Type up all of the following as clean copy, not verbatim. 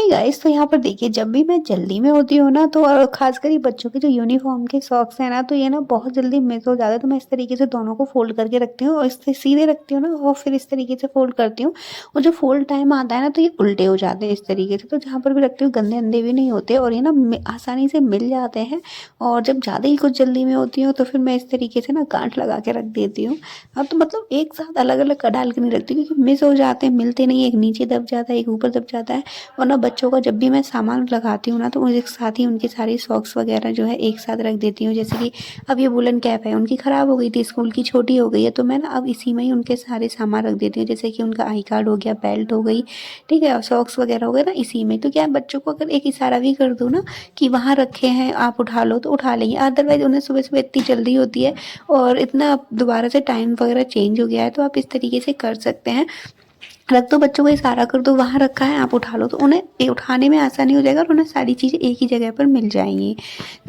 Hi guys, तो यहाँ पर देखिए जब भी मैं जल्दी में होती हूँ ना तो और खासकर ये बच्चों के जो यूनिफॉर्म के सॉक्स हैं ना तो ये ना बहुत जल्दी मिस हो जाते हैं। तो मैं इस तरीके से दोनों को फोल्ड करके रखती हूँ और इससे सीधे रखती हूँ ना और फिर इस तरीके से फोल्ड करती हूँ। और जो फोल्ड टाइम आता है ना तो ये उल्टे हो जाते हैं इस तरीके से। तो जहाँ पर भी रखती हूँ गंदे अंदे भी नहीं होते और ये ना आसानी से मिल जाते हैं। और जब ज़्यादा ही कुछ जल्दी में होती हूँ तो फिर मैं इस तरीके से ना गांठ लगा के रख देती हूँ। हाँ, तो मतलब एक साथ अलग अलग डाल के नहीं रखती क्योंकि मिस हो जाते हैं, मिलते नहीं, एक नीचे दब जाता है एक ऊपर दब जाता है। और ना बच्चों का जब भी मैं सामान लगाती हूँ ना तो एक साथ ही उनकी सारी सॉक्स वगैरह जो है एक साथ रख देती हूँ। जैसे कि अब ये वुलन कैप है, उनकी ख़राब हो गई थी, स्कूल की छोटी हो गई है, तो मैं ना अब इसी में ही उनके सारे सामान रख देती हूँ। जैसे कि उनका आई कार्ड हो गया, बेल्ट हो गई, ठीक है, और सॉक्स वगैरह हो गए ना इसी में। तो क्या है, बच्चों को अगर एक इशारा भी कर दूँ ना कि वहाँ रखे हैं आप उठा लो तो उठा लेंगे। अदरवाइज़ उन्हें सुबह सुबह इतनी जल्दी होती है और इतना दोबारा से टाइम वगैरह चेंज हो गया है, तो आप इस तरीके से कर सकते हैं। रख दो, बच्चों को इशारा कर दो वहाँ रखा है आप उठा लो, तो उन्हें उठाने में आसानी हो जाएगा और उन्हें सारी चीज़ें एक ही जगह पर मिल जाएंगी।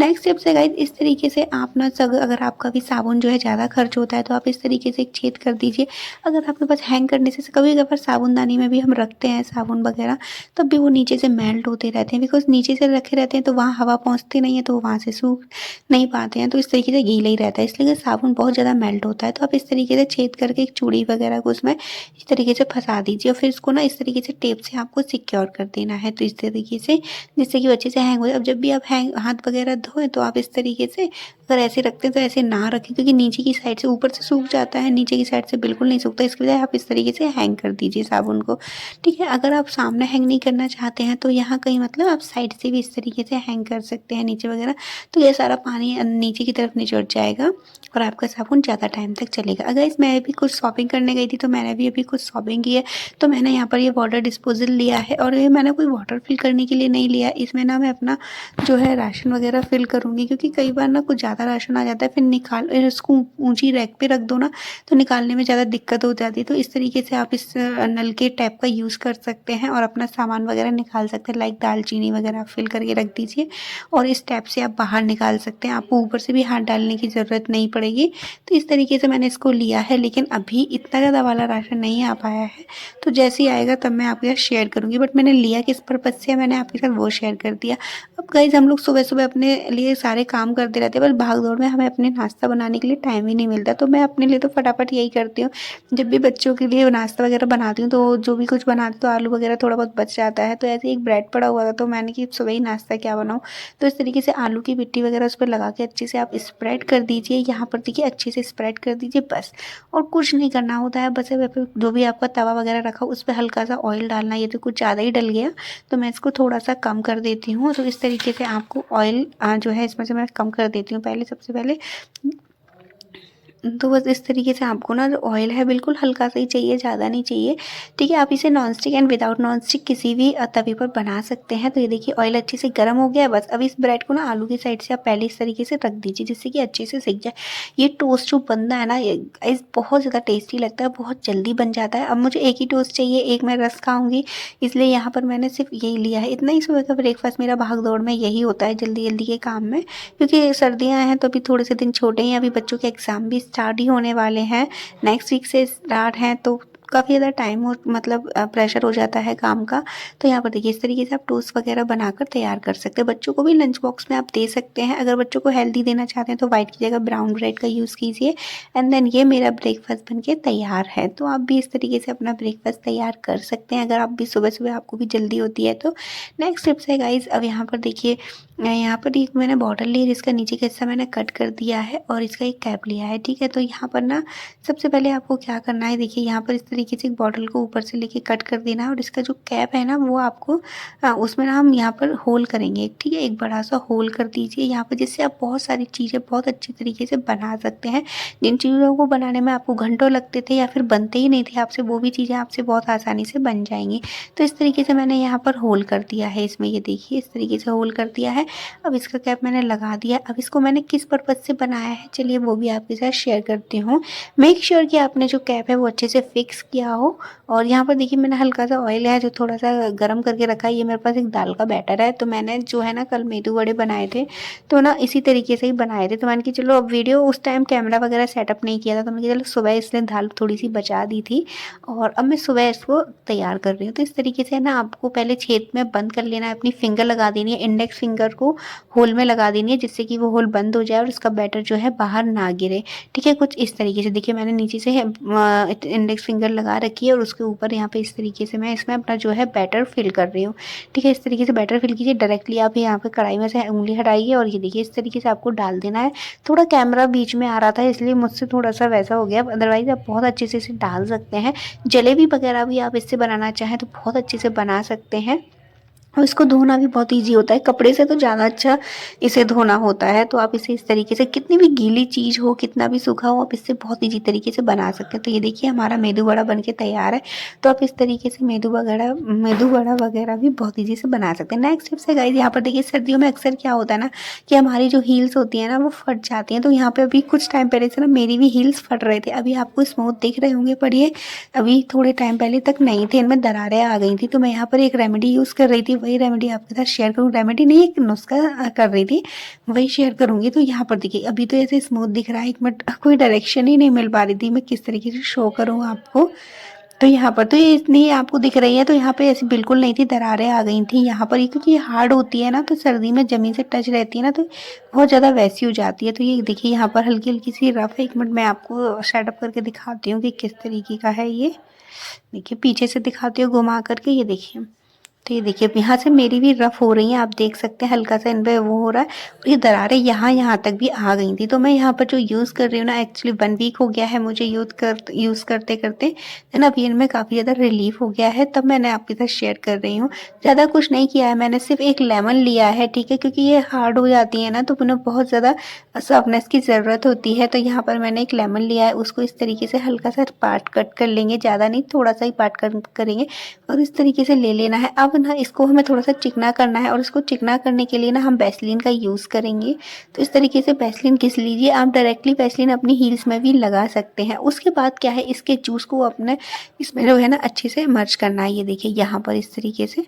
नेक्स्ट स्टेप है गाइस, इस तरीके से आप ना अगर आपका भी साबुन जो है ज़्यादा खर्च होता है तो आप इस तरीके से एक छेद कर दीजिए। अगर आपके पास हैंग करने से कभी कभार साबुनदानी में भी हम रखते हैं साबुन वगैरह, तब भी वो नीचे से मेल्ट होते रहते हैं, बिकॉज नीचे से रखे रहते हैं तो वहाँ हवा पहुँचती नहीं है तो वहाँ से सूख नहीं पाते हैं, तो इस तरीके से गीला ही रहता है, इसलिए साबुन बहुत ज़्यादा मेल्ट होता है। तो आप इस तरीके से छेद करके एक चूड़ी वगैरह को उसमें इस तरीके से फंसा दीजिए और फिर इसको ना इस तरीके से टेप से आपको सिक्योर कर देना है। तो इस तरीके से जिससे कि वो अच्छे से हैंग हो जाए। अब जब भी आप हैंग हाथ वगैरह धोएं तो आप इस तरीके से अगर ऐसे रखते हैं तो ऐसे ना रखें, क्योंकि नीचे की साइड से ऊपर से सूख जाता है, नीचे की साइड से बिल्कुल नहीं सूखता। इसके बजाय आप इस तरीके से हैंग कर दीजिए साबुन को, ठीक है। अगर आप सामने हैंग नहीं करना चाहते हैं तो यहाँ कहीं मतलब आप साइड से भी इस तरीके से हैंग कर सकते हैं नीचे वगैरह, तो ये सारा पानी नीचे की तरफ निचड़ जाएगा और आपका साबुन ज़्यादा टाइम तक चलेगा। अगर इसमें भी कुछ शॉपिंग करने गई थी तो मैंने भी अभी कुछ शॉपिंग की है, तो मैंने यहाँ पर ये वाटर डिस्पोजल लिया है और ये मैंने कोई वाटर फिल करने के लिए नहीं लिया। इसमें ना मैं अपना जो है राशन वगैरह फिल करूँगी, क्योंकि कई बार ना कुछ ज़्यादा राशन आ जाता है, फिर इसको ऊंची रैक पे रख दो ना तो निकालने में ज़्यादा दिक्कत हो जाती है। तो इस तरीके से आप इस नल के टैप का यूज़ कर सकते हैं और अपना सामान वगैरह निकाल सकते हैं। लाइक दालचीनी वगैरह आप फिल करके रख दीजिए और इस टैप से आप बाहर निकाल सकते हैं, आपको ऊपर से भी हाथ डालने की ज़रूरत नहीं पड़ेगी। तो इस तरीके से मैंने इसको लिया है, लेकिन अभी इतना ज़्यादा वाला राशन नहीं आ पाया है, तो जैसे ही आएगा तब मैं आपके साथ शेयर करूँगी। बट मैंने लिया किस पर्पज़ से मैंने आपके साथ वो शेयर कर दिया। अब गाइज़ हम लोग सुबह सुबह अपने लिए सारे काम करते रहते हैं, बस भाग दौड़ में हमें अपने नाश्ता बनाने के लिए टाइम ही नहीं मिलता। तो मैं अपने लिए तो फटाफट यही करती हूँ, जब भी बच्चों के लिए नाश्ता वगैरह बनाती हूँ तो जो भी कुछ बनाती हूँ तो आलू वगैरह थोड़ा बहुत बच जाता है। तो ऐसे एक ब्रेड पड़ा हुआ था तो मैंने कि सुबह ही नाश्ता क्या बनाऊँ, तो इस तरीके से आलू की पिट्टी वगैरह उस पर लगा के अच्छे से आप स्प्रेड कर दीजिए। यहाँ पर देखिए अच्छे से स्प्रेड कर दीजिए बस, और कुछ नहीं करना होता है। बस जो भी आपका तवा वगैरह रखा उस पर हल्का सा ऑयल डालना। ये तो कुछ ज़्यादा ही डल गया तो मैं इसको थोड़ा सा कम कर देती हूँ। तो इस तरीके से आपको ऑयल जो है इसमें से मैं कम कर देती हूँ पहले, सबसे पहले। तो बस इस तरीके से आपको ना जो ऑयल है बिल्कुल हल्का सा ही चाहिए, ज़्यादा नहीं चाहिए, ठीक है। आप इसे non stick and without non stick किसी भी तवे पर बना सकते हैं। तो ये देखिए ऑयल अच्छे से गर्म हो गया है। बस अब इस ब्रेड को ना आलू की साइड से आप पहले इस तरीके से रख दीजिए जिससे कि अच्छे से सिक जाए। ये टोस्ट जो बनता है ना ये गाइस बहुत ज़्यादा टेस्टी लगता है, बहुत जल्दी बन जाता है। अब मुझे एक ही टोस्ट चाहिए, एक मैं रस खाऊंगी, इसलिए यहाँ पर मैंने सिर्फ यही लिया है। इतना ही सुबह का ब्रेकफास्ट मेरा भाग दौड़ में यही होता है, जल्दी जल्दी के काम में, क्योंकि सर्दियाँ हैं तो अभी थोड़े से दिन छोटे हैं, अभी बच्चों के एग्ज़ाम भी स्टार्ट ही होने वाले हैं, नेक्स्ट वीक से स्टार्ट हैं, तो काफ़ी ज़्यादा टाइम हो मतलब प्रेशर हो जाता है काम का। तो यहाँ पर देखिए इस तरीके से आप टोस्ट वगैरह बनाकर तैयार कर सकते हैं। बच्चों को भी लंच बॉक्स में आप दे सकते हैं। अगर बच्चों को हेल्दी देना चाहते हैं तो वाइट की जगह ब्राउन ब्रेड का यूज़ कीजिए। एंड देन ये मेरा ब्रेकफास्ट बनके तैयार है। तो आप भी इस तरीके से अपना ब्रेकफास्ट तैयार कर सकते हैं अगर आप भी सुबह सुबह आपको भी जल्दी होती है तो। नेक्स्ट टिप्स है गाइज, अब यहाँ पर देखिए यहाँ पर एक मैंने बॉटल ली है जिसका नीचे का हिस्सा मैंने कट कर दिया है और इसका एक कैप लिया है, ठीक है। तो यहाँ पर ना सबसे पहले आपको क्या करना है, देखिए यहाँ पर इस तरीके से एक बॉटल को ऊपर से लेके कट कर देना है और इसका जो कैप है ना वो आपको उसमें ना हम यहाँ पर होल करेंगे, ठीक है। एक बड़ा सा होल कर दीजिए यहाँ पर, जिससे आप बहुत सारी चीज़ें बहुत अच्छी तरीके से बना सकते हैं। जिन चीज़ों को बनाने में आपको घंटों लगते थे या फिर बनते ही नहीं थे आपसे, वो भी चीज़ें आपसे बहुत आसानी से बन जाएंगी। तो इस तरीके से मैंने यहाँ पर होल कर दिया है इसमें, ये देखिए इस तरीके से होल कर दिया है। अब इसका कैप मैंने लगा दिया। अब इसको मैंने किस पर्पज़ से बनाया है चलिए वो भी आपके साथ शेयर करती हूँ। मेक श्योर कि आपने जो कैप है वो अच्छे से फिक्स किया हो। और यहाँ पर देखिए मैंने हल्का सा ऑयल है जो थोड़ा सा गर्म करके रखा है। ये मेरे पास एक दाल का बैटर है, तो मैंने जो है ना कल मेदू वड़े बनाए थे, तो ना इसी तरीके से ही बनाए थे। तो मैंने कि चलो अब वीडियो उस टाइम कैमरा वगैरह सेटअप नहीं किया था, तो मैंने कहा चलो सुबह इसलिए दाल थोड़ी सी बचा दी थी और अब मैं सुबह इसको तैयार कर रही हूँ। तो इस तरीके से ना आपको पहले छेद में बंद कर लेना है, अपनी फिंगर लगा देनी है, इंडेक्स फिंगर को होल में लगा देनी है जिससे कि वो होल बंद हो जाए और इसका बैटर जो है बाहर ना गिरे। ठीक है, कुछ इस तरीके से देखिए मैंने नीचे से इंडेक्स फिंगर लगा रखी है और उसके ऊपर यहाँ पे इस तरीके से मैं इसमें अपना जो है बैटर फिल कर रही हूँ। ठीक है, इस तरीके से बैटर फिल कीजिए। डायरेक्टली आप यहाँ पे कढ़ाई में से उंगली हटाइए और ये देखिए इस तरीके से आपको डाल देना है। थोड़ा कैमरा बीच में आ रहा था इसलिए मुझसे थोड़ा सा वैसा हो गया, अदरवाइज आप बहुत अच्छे से इसे डाल सकते हैं। जलेबी वगैरह भी आप इससे बनाना चाहें तो बहुत अच्छे से बना सकते हैं और इसको धोना भी बहुत ईजी होता है, कपड़े से तो ज़्यादा अच्छा इसे धोना होता है। तो आप इसे इस तरीके से कितनी भी गीली चीज़ हो, कितना भी सूखा हो, आप इससे बहुत ईजी तरीके से बना सकते हैं। तो ये देखिए हमारा मेदू वड़ा बनके तैयार है। तो आप इस तरीके से मेदू वड़ा वगैरह भी बहुत ईजी से बना सकते हैं। नेक्स्ट टिप्स है गाइस, यहाँ पर देखिए सर्दियों में अक्सर क्या होता है ना कि हमारी जो हील्स होती है ना वो फट जाती हैं। तो यहाँ पे अभी कुछ टाइम पहले से ना मेरी भी हील्स फट रहे थे, अभी आपको स्मूथ दिख रहे होंगे पर ये अभी थोड़े टाइम पहले तक नहीं थे, इनमें दरारें आ गई थी। तो मैं यहाँ पर एक रेमेडी यूज़ कर रही थी, वही रेमेडी आपके साथ शेयर करूँ। रेमेडी नहीं, एक नुस्खा कर रही थी, वही शेयर करूँगी। तो यहाँ पर देखिए अभी तो ऐसे स्मूथ दिख रहा है, एक मिनट कोई डायरेक्शन ही नहीं मिल पा रही थी, मैं किस तरीके से शो करूँ आपको। तो यहाँ पर तो ये इतनी आपको दिख रही है, तो यहाँ पे ऐसी बिल्कुल नहीं थी, दरारें आ गई थी यहाँ पर। ये क्योंकि ये हार्ड होती है ना, तो सर्दी में ज़मीन से टच रहती है ना, तो बहुत ज़्यादा वैसी हो जाती है। तो ये देखिए यहाँ पर हल्की हल्की सी रफ है। एक मिनट मैं आपको सेटअप करके दिखाती हूँ कि किस तरीके का है ये। देखिए पीछे से दिखाती हूँ घुमा करके, ये देखिए। तो ये देखिए अब यहाँ से मेरी भी रफ हो रही है, आप देख सकते हैं हल्का सा इन पे वो हो रहा है और ये दरारें यहाँ तक भी आ गई थी। तो मैं यहाँ पर जो यूज़ कर रही हूँ ना, एक्चुअली 1 वीक हो गया है मुझे यूज़ करते करते, है ना। अभी इनमें काफ़ी ज़्यादा रिलीफ हो गया है, तब मैंने आपके साथ शेयर कर रही हूँ। ज़्यादा कुछ नहीं किया है मैंने, सिर्फ एक लेमन लिया है, ठीक है, क्योंकि ये हार्ड हो जाती है ना तो उन्हें बहुत ज़्यादा सॉफ्टनेस की ज़रूरत होती है। तो यहाँ पर मैंने एक लेमन लिया है, उसको इस तरीके से हल्का सा पार्ट कट कर लेंगे, ज़्यादा नहीं, थोड़ा सा ही पार्ट करेंगे और इस तरीके से ले लेना है। अब ना इसको हमें थोड़ा सा चिकना करना है और इसको चिकना करने के लिए ना हम वैसलीन का यूज़ करेंगे। तो इस तरीके से वैसलीन घिस लीजिए, आप डायरेक्टली वैसलीन अपनी हील्स में भी लगा सकते हैं। उसके बाद क्या है, इसके जूस को अपने इसमें जो है ना अच्छे से मर्ज करना है। ये देखिए यहाँ पर इस तरीके से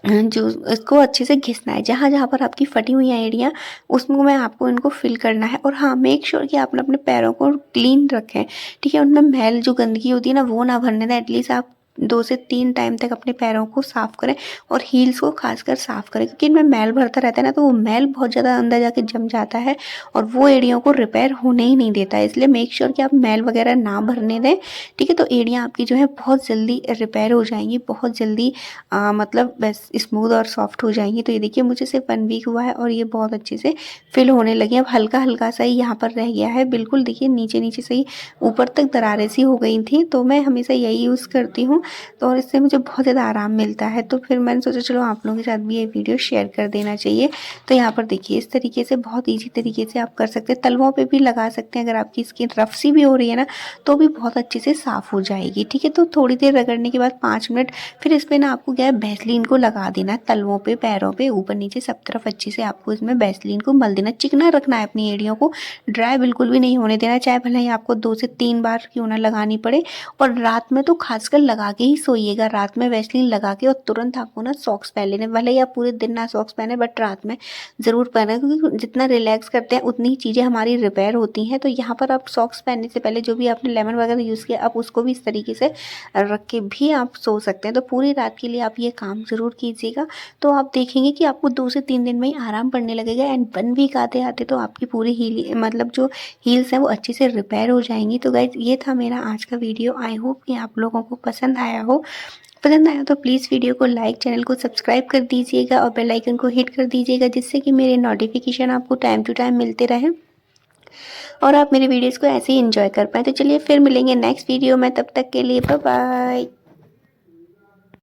जो इसको अच्छे से घिसना है, जहाँ जहाँ पर आपकी फटी हुई एड़ियाँ उसमें मैं आपको इनको फिल करना है। और हाँ, मेक श्योर कि आपने अपने पैरों को क्लीन रखें, ठीक है, उनमें मैल जो गंदगी होती है ना वो ना भरने दें। एटलीस्ट आप 2 से 3 टाइम तक अपने पैरों को साफ़ करें और हील्स को खासकर साफ़ करें, क्योंकि इनमें मैल भरता रहता है ना, तो वो मैल बहुत ज़्यादा अंदर जाके जम जाता है और वो एड़ियों को रिपेयर होने ही नहीं देता है। इसलिए मेक श्योर कि आप मैल वगैरह ना भरने दें, ठीक है। तो एड़ियाँ आपकी जो है बहुत जल्दी रिपेयर हो जाएंगी, बहुत जल्दी मतलब बस स्मूथ और सॉफ्ट हो जाएंगी। तो ये देखिए मुझे सिर्फ 1 वीक हुआ है और ये बहुत अच्छे से फिल होने लगे। अब हल्का हल्का सा ही यहाँ पर रह गया है, बिल्कुल देखिए नीचे नीचे से ही ऊपर तक दरारें सी हो गई थी। तो मैं हमेशा यही यूज़ करती हूँ, तो और इससे मुझे बहुत ज़्यादा आराम मिलता है। तो फिर मैंने सोचा चलो आप लोगों के साथ भी ये वीडियो शेयर कर देना चाहिए। तो यहाँ पर देखिए इस तरीके से बहुत ईजी तरीके से आप कर सकते हैं, तलवों पे भी लगा सकते हैं। अगर आपकी स्किन रफ सी भी हो रही है ना तो भी बहुत अच्छे से साफ़ हो जाएगी, ठीक है। तो थोड़ी देर रगड़ने के बाद 5 मिनट फिर इस पर ना आपको क्या है वैसलीन को लगा देना है, तलवों पे, पैरों पे, ऊपर नीचे सब तरफ अच्छे से आपको इसमें वैसलीन को मल देना। चिकना रखना है अपनी एड़ियों को, ड्राई बिल्कुल भी नहीं होने देना, चाहे भले ही आपको 2 से 3 बार क्यों ना लगानी पड़े। और रात में तो खासकर लगा के ही सोइएगा, रात में वैसलीन लगा के और तुरंत आपको ना सॉक्स पहन लेने, भले ही आप पूरे दिन ना सॉक्स पहने बट रात में ज़रूर पहने, क्योंकि जितना रिलैक्स करते हैं उतनी ही चीज़ें हमारी रिपेयर होती हैं। तो यहाँ पर आप सॉक्स पहनने से पहले जो भी आपने लेमन वगैरह यूज़ किया आप उसको भी इस तरीके से रख के भी आप सो सकते हैं। तो पूरी रात के लिए आप ये काम ज़रूर कीजिएगा, तो आप देखेंगे कि आपको 2 से 3 दिन में ही आराम पड़ने लगेगा। एंड 1 वीक आते आते तो आपकी पूरी मतलब जो हील्स हैं वो अच्छे से रिपेयर हो जाएंगी। तो गाइज ये था मेरा आज का वीडियो, आई होप कि आप लोगों को पसंद आया हो। पसंद आया तो प्लीज़ वीडियो को लाइक, चैनल को सब्सक्राइब कर दीजिएगा और बेल आइकन को हिट कर दीजिएगा, जिससे कि मेरे नोटिफिकेशन आपको टाइम टू टाइम मिलते रहें और आप मेरे वीडियोस को ऐसे ही एंजॉय कर पाएँ। तो चलिए फिर मिलेंगे नेक्स्ट वीडियो में, तब तक के लिए बाय बाय।